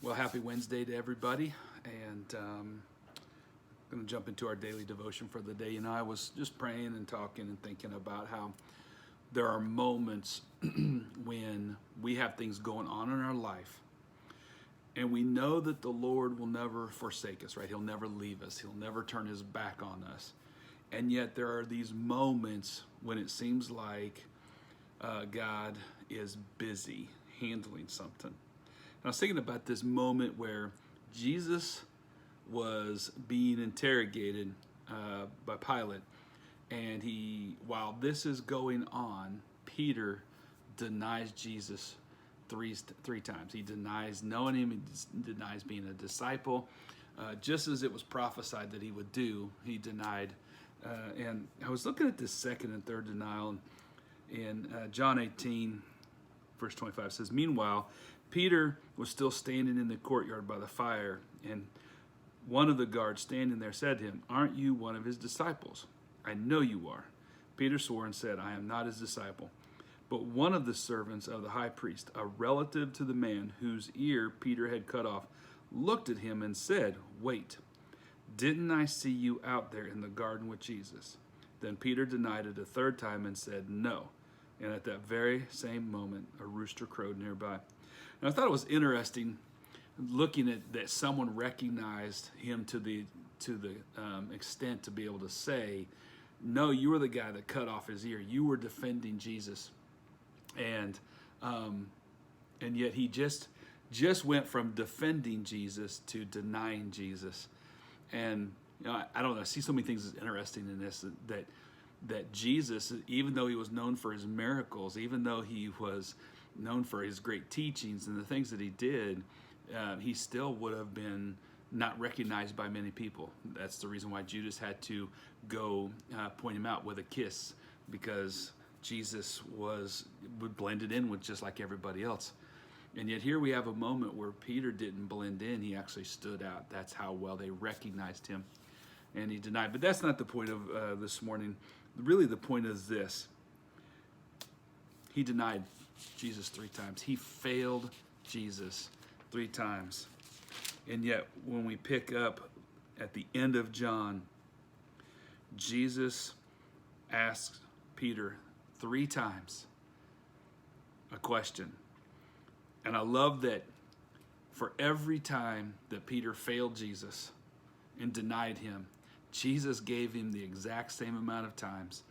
Well, happy Wednesday to everybody, and I'm going to jump into our daily devotion for the day. I was just praying and talking and thinking about how there are moments when we have things going on in our life, and we know that the Lord will never forsake us, right? He'll never leave us. He'll never turn his back on us. And yet there are these moments when it seems like God is busy handling something. I was thinking about this moment where Jesus was being interrogated by Pilate, and while this is going on, Peter denies Jesus three times. He denies knowing him. He denies being a disciple, just as it was prophesied that he would do. He denied, and I was looking at this second and third denial, in John 18, verse 25 says, "Meanwhile, Peter was still standing in the courtyard by the fire, and one of the guards standing there said to him, 'Aren't you one of his disciples?' 'I know you are.' Peter swore and said, 'I am not his disciple.' But one of the servants of the high priest, a relative to the man whose ear Peter had cut off, looked at him and said, 'Wait, didn't I see you out there in the garden with Jesus?' Then Peter denied it a third time and said, 'No.' And at that very same moment, a rooster crowed nearby." And I thought it was interesting looking at that someone recognized him to the extent to be able to say, "No, you were the guy that cut off his ear. You were defending Jesus," and yet he just went from defending Jesus to denying Jesus. And I don't know. I see so many things that's interesting in this that Jesus, even though he was known for his miracles, even though he was known for his great teachings and the things that he did, he still would have been not recognized by many people. That's the reason why Judas had to go point him out with a kiss, because Jesus would blend it in with just like everybody else. And yet here we have a moment where Peter didn't blend in. He actually stood out. That's how well they recognized him. And he denied. But that's not the point of this morning. Really, the point is this. He denied Jesus 3 times. He failed Jesus 3 times. And yet, when we pick up at the end of John, Jesus asks Peter 3 times a question. And I love that for every time that Peter failed Jesus and denied him, Jesus gave him the exact same amount of times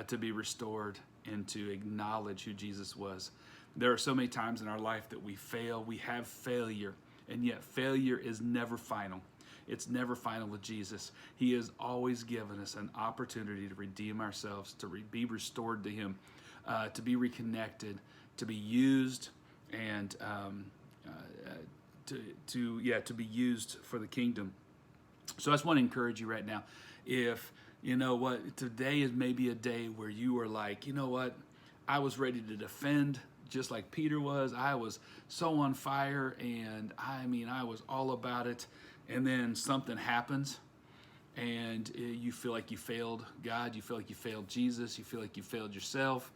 to be restored and to acknowledge who Jesus was. There are so many times in our life that we fail, we have failure, and yet failure is never final. It's never final with Jesus. He has always given us an opportunity to redeem ourselves, to be restored to him, to be reconnected, to be used, and to be used for the kingdom. So I just want to encourage you right now. If you know what, today is maybe a day where you are like, you know what, I was ready to defend just like Peter was. I was so on fire, and I was all about it. And then something happens, and you feel like you failed God. You feel like you failed Jesus. You feel like you failed yourself.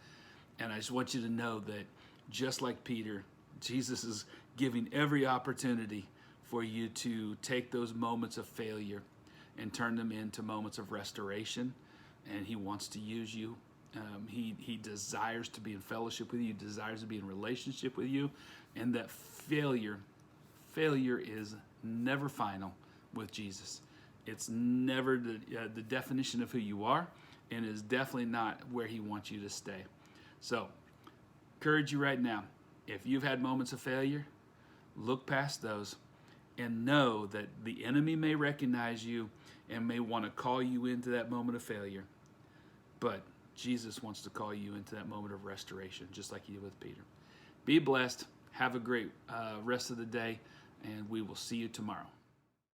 And I just want you to know that just like Peter, Jesus is giving every opportunity for you to take those moments of failure and turn them into moments of restoration. And he wants to use you. He desires to be in fellowship with you. He desires to be in relationship with you. And that failure is never final with Jesus. It's never the definition of who you are, and is definitely not where he wants you to stay. So, encourage you right now. If you've had moments of failure, look past those and know that the enemy may recognize you and may want to call you into that moment of failure. But Jesus wants to call you into that moment of restoration, just like he did with Peter. Be blessed. Have a great rest of the day, and we will see you tomorrow.